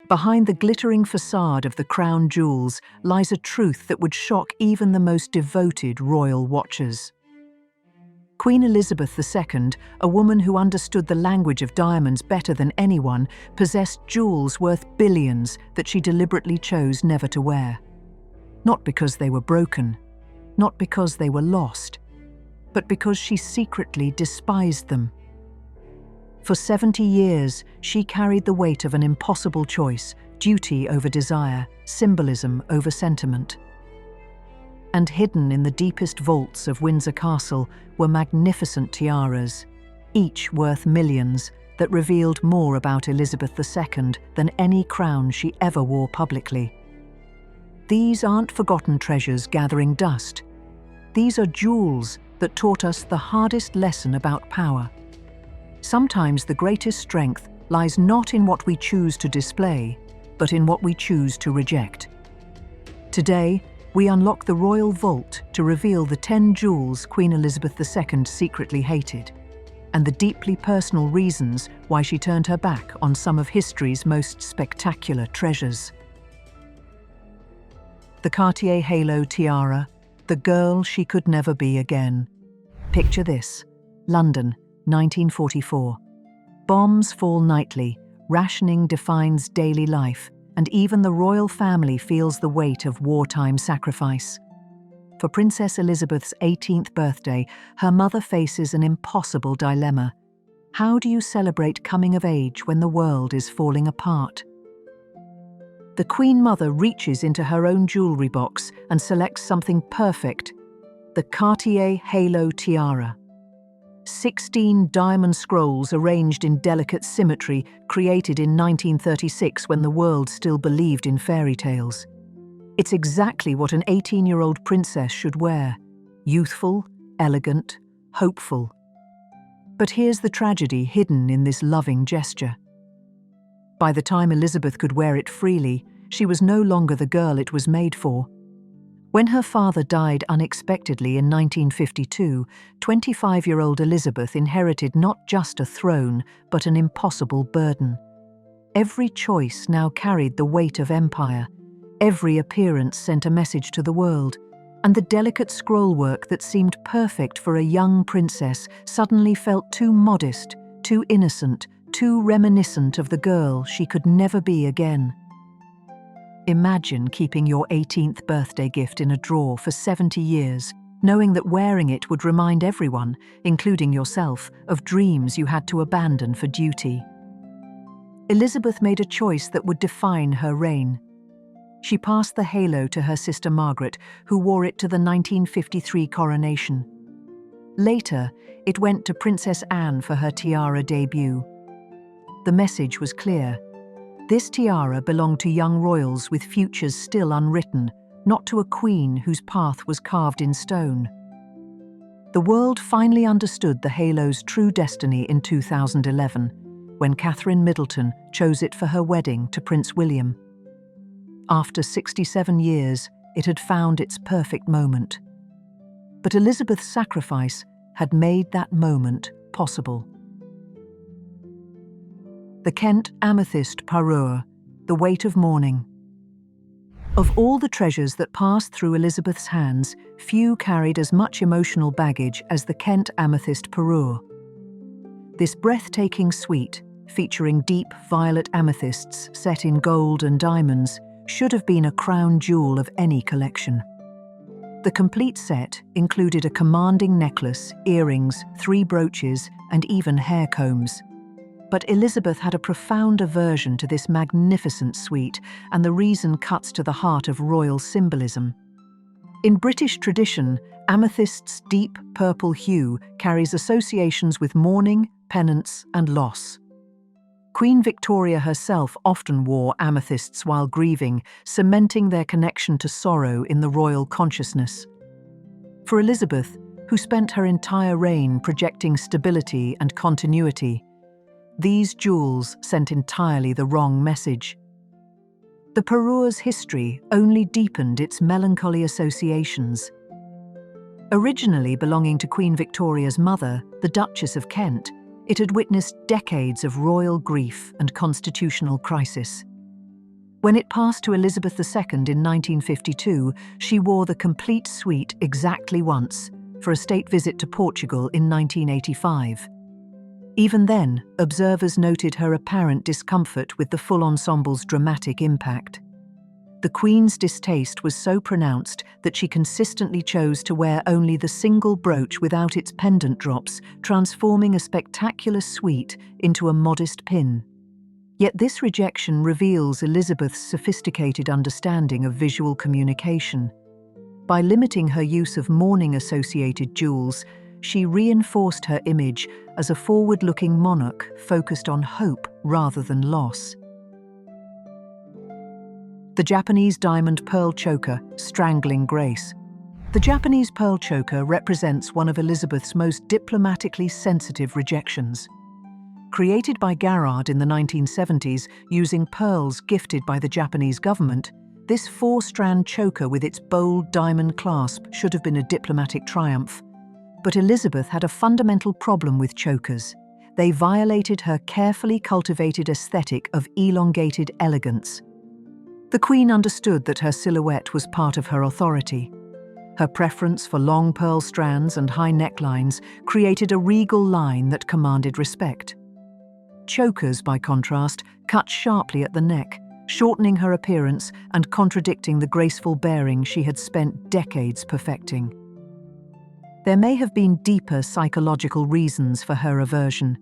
Behind the glittering facade of the crown jewels lies a truth that would shock even the most devoted royal watchers. Queen Elizabeth II, a woman who understood the language of diamonds better than anyone, possessed jewels worth billions that she deliberately chose never to wear. Not because they were broken, not because they were lost, but because she secretly despised them. For 70 years, she carried the weight of an impossible choice: duty over desire, symbolism over sentiment. And hidden in the deepest vaults of Windsor Castle were magnificent tiaras, each worth millions, that revealed more about Elizabeth II than any crown she ever wore publicly. These aren't forgotten treasures gathering dust. These are jewels that taught us the hardest lesson about power. Sometimes the greatest strength lies not in what we choose to display, but in what we choose to reject. Today, we unlock the royal vault to reveal the 10 jewels Queen Elizabeth II secretly hated, and the deeply personal reasons why she turned her back on some of history's most spectacular treasures. The Cartier Halo Tiara, the girl she could never be again. Picture this: London, 1944. Bombs fall nightly, rationing defines daily life, and even the royal family feels the weight of wartime sacrifice. For Princess Elizabeth's 18th birthday, her mother faces an impossible dilemma. How do you celebrate coming of age when the world is falling apart? The Queen Mother reaches into her own jewelry box and selects something perfect: the Cartier Halo Tiara. 16 diamond scrolls arranged in delicate symmetry, created in 1936 when the world still believed in fairy tales. It's exactly what an 18-year-old princess should wear: youthful, elegant, hopeful. But here's the tragedy hidden in this loving gesture. By the time Elizabeth could wear it freely, she was no longer the girl it was made for. When her father died unexpectedly in 1952, 25-year-old Elizabeth inherited not just a throne, but an impossible burden. Every choice now carried the weight of empire. Every appearance sent a message to the world. And the delicate scrollwork that seemed perfect for a young princess suddenly felt too modest, too innocent, too reminiscent of the girl she could never be again. Imagine keeping your 18th birthday gift in a drawer for 70 years, knowing that wearing it would remind everyone, including yourself, of dreams you had to abandon for duty. Elizabeth made a choice that would define her reign. She passed the halo to her sister Margaret, who wore it to the 1953 coronation. Later, it went to Princess Anne for her tiara debut. The message was clear. This tiara belonged to young royals with futures still unwritten, not to a queen whose path was carved in stone. The world finally understood the halo's true destiny in 2011, when Catherine Middleton chose it for her wedding to Prince William. After 67 years, it had found its perfect moment. But Elizabeth's sacrifice had made that moment possible. The Kent Amethyst Parure, the weight of mourning. Of all the treasures that passed through Elizabeth's hands, few carried as much emotional baggage as the Kent Amethyst Parure. This breathtaking suite, featuring deep violet amethysts set in gold and diamonds, should have been a crown jewel of any collection. The complete set included a commanding necklace, earrings, 3 brooches, and even hair combs. But Elizabeth had a profound aversion to this magnificent suite, and the reason cuts to the heart of royal symbolism. In British tradition, amethyst's deep purple hue carries associations with mourning, penance, and loss. Queen Victoria herself often wore amethysts while grieving, cementing their connection to sorrow in the royal consciousness. For Elizabeth, who spent her entire reign projecting stability and continuity, these jewels sent entirely the wrong message. The Parure's history only deepened its melancholy associations. Originally belonging to Queen Victoria's mother, the Duchess of Kent, it had witnessed decades of royal grief and constitutional crisis. When it passed to Elizabeth II in 1952, she wore the complete suite exactly once, for a state visit to Portugal in 1985. Even then, observers noted her apparent discomfort with the full ensemble's dramatic impact. The Queen's distaste was so pronounced that she consistently chose to wear only the single brooch without its pendant drops, transforming a spectacular suite into a modest pin. Yet this rejection reveals Elizabeth's sophisticated understanding of visual communication. By limiting her use of mourning-associated jewels, she reinforced her image as a forward-looking monarch focused on hope rather than loss. The Japanese diamond pearl choker, strangling grace. The Japanese pearl choker represents one of Elizabeth's most diplomatically sensitive rejections. Created by Garrard in the 1970s using pearls gifted by the Japanese government, this four-strand choker with its bold diamond clasp should have been a diplomatic triumph. But Elizabeth had a fundamental problem with chokers. They violated her carefully cultivated aesthetic of elongated elegance. The Queen understood that her silhouette was part of her authority. Her preference for long pearl strands and high necklines created a regal line that commanded respect. Chokers, by contrast, cut sharply at the neck, shortening her appearance and contradicting the graceful bearing she had spent decades perfecting. There may have been deeper psychological reasons for her aversion.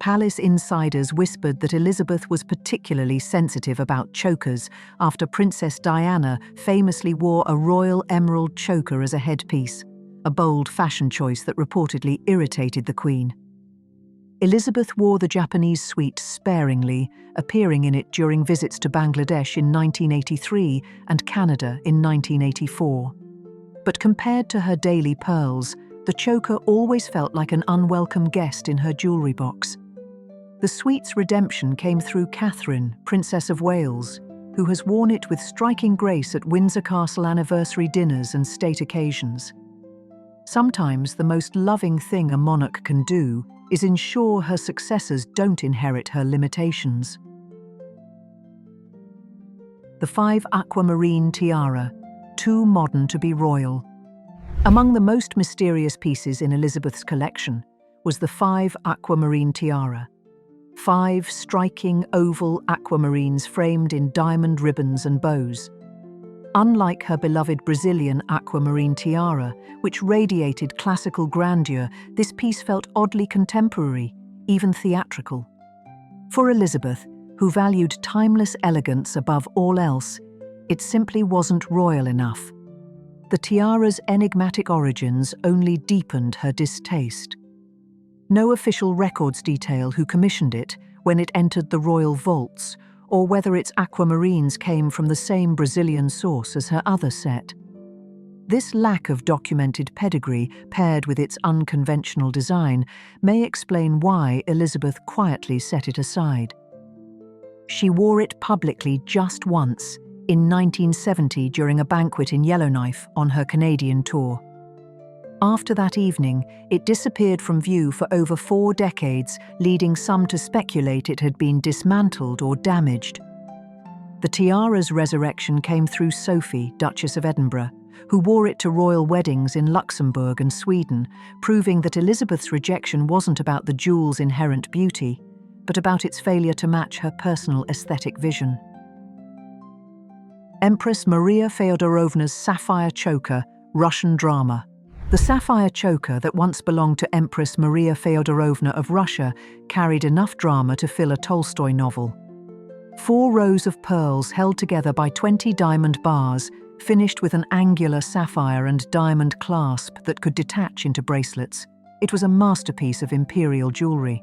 Palace insiders whispered that Elizabeth was particularly sensitive about chokers after Princess Diana famously wore a royal emerald choker as a headpiece, a bold fashion choice that reportedly irritated the Queen. Elizabeth wore the Japanese suite sparingly, appearing in it during visits to Bangladesh in 1983 and Canada in 1984. But compared to her daily pearls, the choker always felt like an unwelcome guest in her jewellery box. The suite's redemption came through Catherine, Princess of Wales, who has worn it with striking grace at Windsor Castle anniversary dinners and state occasions. Sometimes the most loving thing a monarch can do is ensure her successors don't inherit her limitations. The 5 Aquamarine Tiara, too modern to be royal. Among the most mysterious pieces in Elizabeth's collection was the 5 Aquamarine Tiara. 5 striking oval aquamarines framed in diamond ribbons and bows. Unlike her beloved Brazilian aquamarine tiara, which radiated classical grandeur, this piece felt oddly contemporary, even theatrical. For Elizabeth, who valued timeless elegance above all else, it simply wasn't royal enough. The tiara's enigmatic origins only deepened her distaste. No official records detail who commissioned it, when it entered the royal vaults, or whether its aquamarines came from the same Brazilian source as her other set. This lack of documented pedigree, paired with its unconventional design, may explain why Elizabeth quietly set it aside. She wore it publicly just once, in 1970 during a banquet in Yellowknife on her Canadian tour. After that evening, it disappeared from view for over 4 decades, leading some to speculate it had been dismantled or damaged. The tiara's resurrection came through Sophie, Duchess of Edinburgh, who wore it to royal weddings in Luxembourg and Sweden, proving that Elizabeth's rejection wasn't about the jewel's inherent beauty, but about its failure to match her personal aesthetic vision. Empress Maria Feodorovna's sapphire choker, Russian drama. The sapphire choker that once belonged to Empress Maria Feodorovna of Russia carried enough drama to fill a Tolstoy novel. 4 rows of pearls held together by 20 diamond bars, finished with an angular sapphire and diamond clasp that could detach into bracelets. It was a masterpiece of imperial jewellery.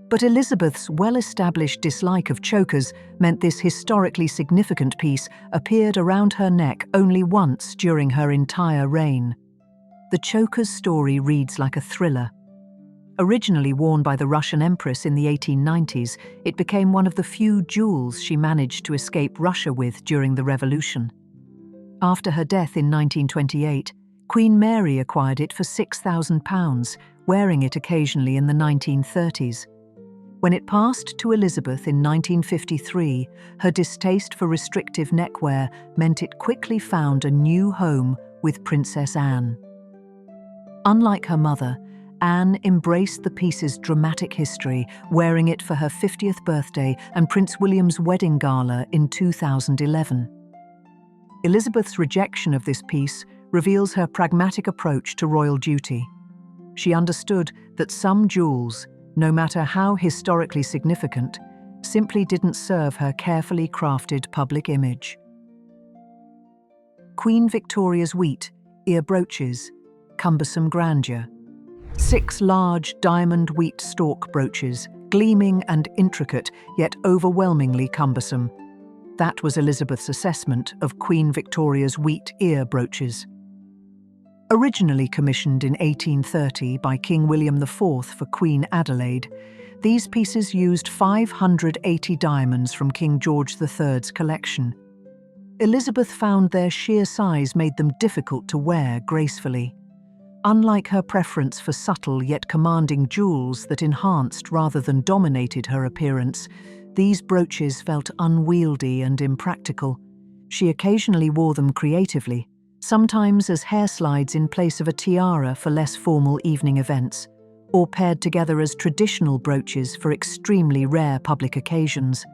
But Elizabeth's well-established dislike of chokers meant this historically significant piece appeared around her neck only once during her entire reign. The choker's story reads like a thriller. Originally worn by the Russian Empress in the 1890s, it became one of the few jewels she managed to escape Russia with during the Revolution. After her death in 1928, Queen Mary acquired it for £6,000, wearing it occasionally in the 1930s. When it passed to Elizabeth in 1953, her distaste for restrictive neckwear meant it quickly found a new home with Princess Anne. Unlike her mother, Anne embraced the piece's dramatic history, wearing it for her 50th birthday and Prince William's wedding gala in 2011. Elizabeth's rejection of this piece reveals her pragmatic approach to royal duty. She understood that some jewels, no matter how historically significant, simply didn't serve her carefully crafted public image. Queen Victoria's wheat, ear brooches, cumbersome grandeur. 6 large diamond wheat stalk brooches, gleaming and intricate, yet overwhelmingly cumbersome. That was Elizabeth's assessment of Queen Victoria's wheat ear brooches. Originally commissioned in 1830 by King William IV for Queen Adelaide, these pieces used 580 diamonds from King George III's collection. Elizabeth found their sheer size made them difficult to wear gracefully. Unlike her preference for subtle yet commanding jewels that enhanced rather than dominated her appearance, these brooches felt unwieldy and impractical. She occasionally wore them creatively, sometimes as hair slides in place of a tiara for less formal evening events, or paired together as traditional brooches for extremely rare public occasions.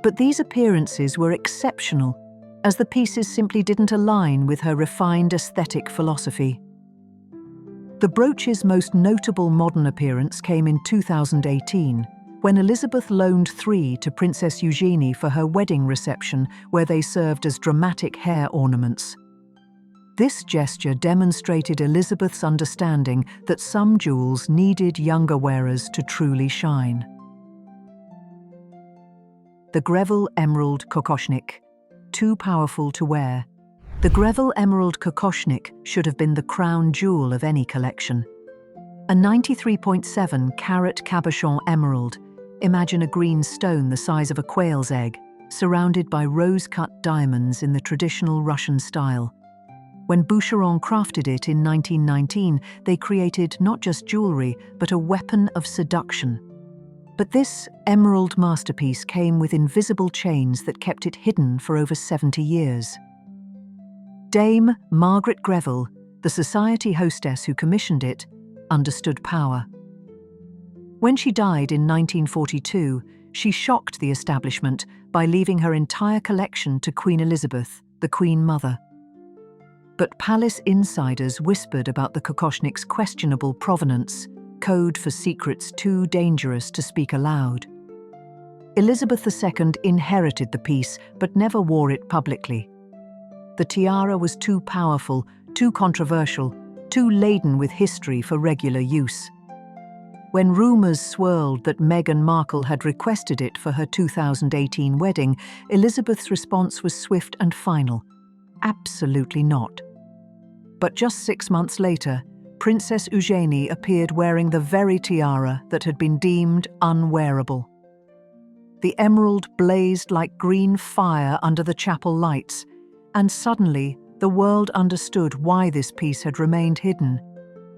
But these appearances were exceptional, as the pieces simply didn't align with her refined aesthetic philosophy. The brooch's most notable modern appearance came in 2018, when Elizabeth loaned 3 to Princess Eugenie for her wedding reception, where they served as dramatic hair ornaments. This gesture demonstrated Elizabeth's understanding that some jewels needed younger wearers to truly shine. The Greville Emerald Kokoshnik, too powerful to wear. The Greville Emerald Kokoshnik should have been the crown jewel of any collection. A 93.7 carat cabochon emerald, imagine a green stone the size of a quail's egg, surrounded by rose-cut diamonds in the traditional Russian style. When Boucheron crafted it in 1919, they created not just jewelry, but a weapon of seduction. But this emerald masterpiece came with invisible chains that kept it hidden for over 70 years. Dame Margaret Greville, the society hostess who commissioned it, understood power. When she died in 1942, she shocked the establishment by leaving her entire collection to Queen Elizabeth, the Queen Mother. But palace insiders whispered about the Kokoshnik's questionable provenance, code for secrets too dangerous to speak aloud. Elizabeth II inherited the piece but never wore it publicly. The tiara was too powerful, too controversial, too laden with history for regular use. When rumours swirled that Meghan Markle had requested it for her 2018 wedding, Elizabeth's response was swift and final: absolutely not. But just 6 months later, Princess Eugenie appeared wearing the very tiara that had been deemed unwearable. The emerald blazed like green fire under the chapel lights, and suddenly the world understood why this piece had remained hidden.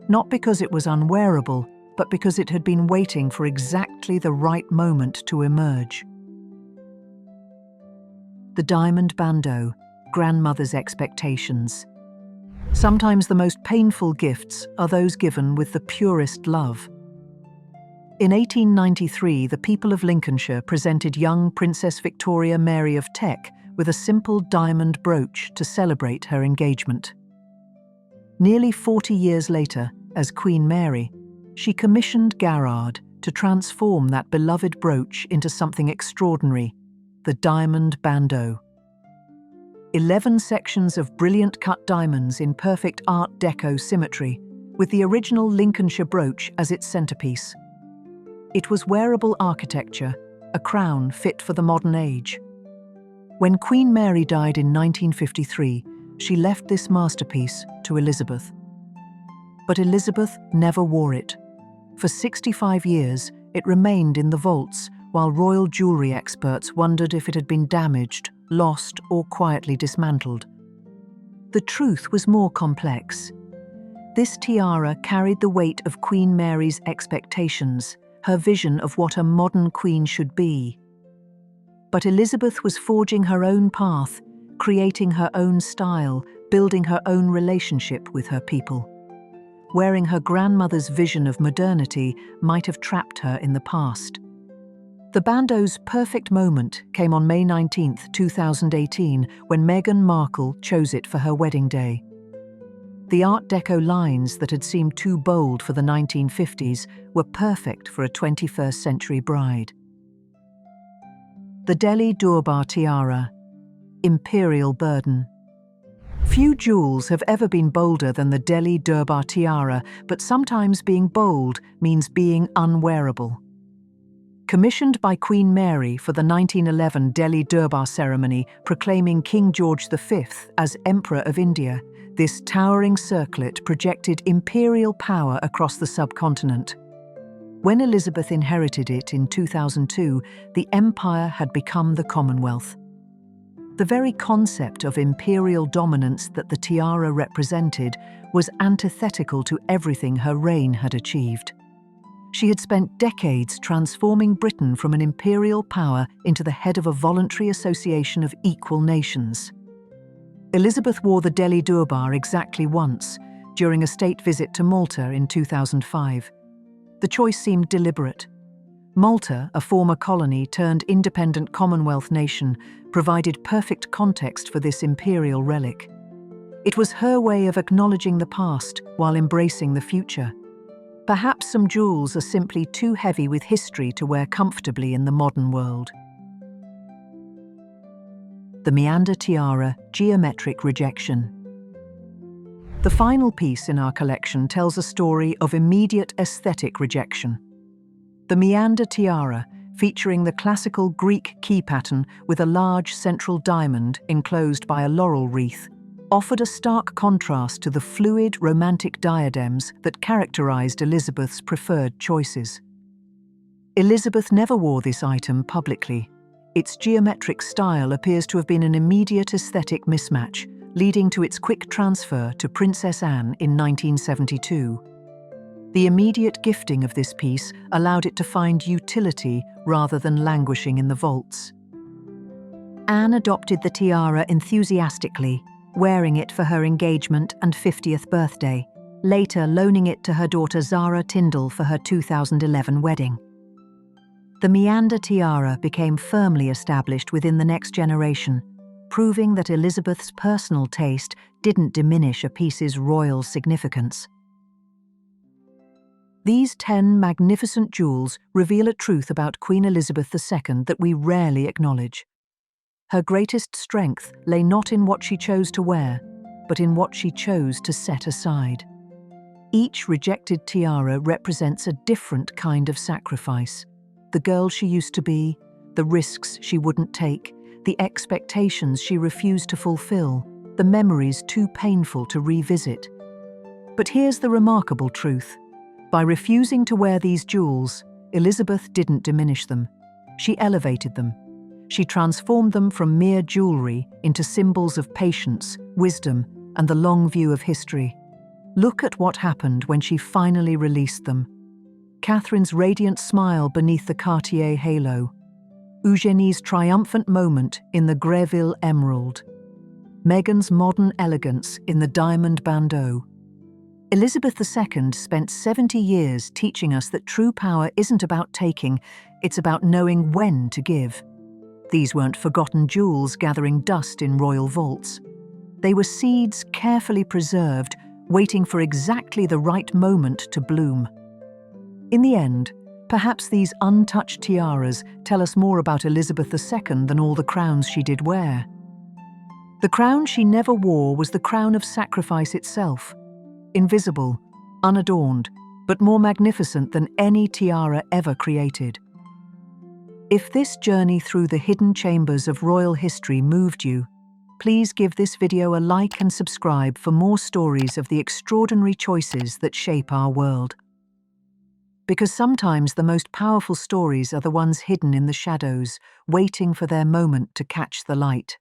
Not because it was unwearable, but because it had been waiting for exactly the right moment to emerge. The diamond bandeau, grandmother's expectations. Sometimes the most painful gifts are those given with the purest love. In 1893, the people of Lincolnshire presented young Princess Victoria Mary of Teck with a simple diamond brooch to celebrate her engagement. Nearly 40 years later, as Queen Mary, she commissioned Garrard to transform that beloved brooch into something extraordinary, the diamond bandeau. 11 sections of brilliant cut diamonds in perfect Art Deco symmetry, with the original Lincolnshire brooch as its centerpiece. It was wearable architecture, a crown fit for the modern age. When Queen Mary died in 1953, she left this masterpiece to Elizabeth. But Elizabeth never wore it. For 65 years, it remained in the vaults, while royal jewelry experts wondered if it had been damaged, lost, or quietly dismantled. The truth was more complex. This tiara carried the weight of Queen Mary's expectations, her vision of what a modern queen should be. But Elizabeth was forging her own path, creating her own style, building her own relationship with her people. Wearing her grandmother's vision of modernity might have trapped her in the past. The bandeau's perfect moment came on May 19, 2018, when Meghan Markle chose it for her wedding day. The Art Deco lines that had seemed too bold for the 1950s were perfect for a 21st century bride. The Delhi Durbar Tiara, imperial burden. Few jewels have ever been bolder than the Delhi Durbar Tiara, but sometimes being bold means being unwearable. Commissioned by Queen Mary for the 1911 Delhi Durbar ceremony proclaiming King George V as Emperor of India, this towering circlet projected imperial power across the subcontinent. When Elizabeth inherited it in 2002, the empire had become the Commonwealth. The very concept of imperial dominance that the tiara represented was antithetical to everything her reign had achieved. She had spent decades transforming Britain from an imperial power into the head of a voluntary association of equal nations. Elizabeth wore the Delhi Durbar exactly once, during a state visit to Malta in 2005. The choice seemed deliberate. Malta, a former colony turned independent Commonwealth nation, provided perfect context for this imperial relic. It was her way of acknowledging the past while embracing the future. Perhaps some jewels are simply too heavy with history to wear comfortably in the modern world. The Meander Tiara, geometric rejection. The final piece in our collection tells a story of immediate aesthetic rejection. The Meander Tiara, featuring the classical Greek key pattern with a large central diamond enclosed by a laurel wreath, offered a stark contrast to the fluid, romantic diadems that characterized Elizabeth's preferred choices. Elizabeth never wore this item publicly. Its geometric style appears to have been an immediate aesthetic mismatch, leading to its quick transfer to Princess Anne in 1972. The immediate gifting of this piece allowed it to find utility rather than languishing in the vaults. Anne adopted the tiara enthusiastically, wearing it for her engagement and 50th birthday, later loaning it to her daughter Zara Tindall for her 2011 wedding. The Meander Tiara became firmly established within the next generation, proving that Elizabeth's personal taste didn't diminish a piece's royal significance. These 10 magnificent jewels reveal a truth about Queen Elizabeth II that we rarely acknowledge. Her greatest strength lay not in what she chose to wear, but in what she chose to set aside. Each rejected tiara represents a different kind of sacrifice. The girl she used to be, the risks she wouldn't take, the expectations she refused to fulfill, the memories too painful to revisit. But here's the remarkable truth. By refusing to wear these jewels, Elizabeth didn't diminish them. She elevated them. She transformed them from mere jewelry into symbols of patience, wisdom, and the long view of history. Look at what happened when she finally released them. Catherine's radiant smile beneath the Cartier Halo. Eugenie's triumphant moment in the Greville Emerald. Meghan's modern elegance in the diamond bandeau. Elizabeth II spent 70 years teaching us that true power isn't about taking, it's about knowing when to give. These weren't forgotten jewels gathering dust in royal vaults. They were seeds carefully preserved, waiting for exactly the right moment to bloom. In the end, perhaps these untouched tiaras tell us more about Elizabeth II than all the crowns she did wear. The crown she never wore was the crown of sacrifice itself, invisible, unadorned, but more magnificent than any tiara ever created. If this journey through the hidden chambers of royal history moved you, please give this video a like and subscribe for more stories of the extraordinary choices that shape our world. Because sometimes the most powerful stories are the ones hidden in the shadows, waiting for their moment to catch the light.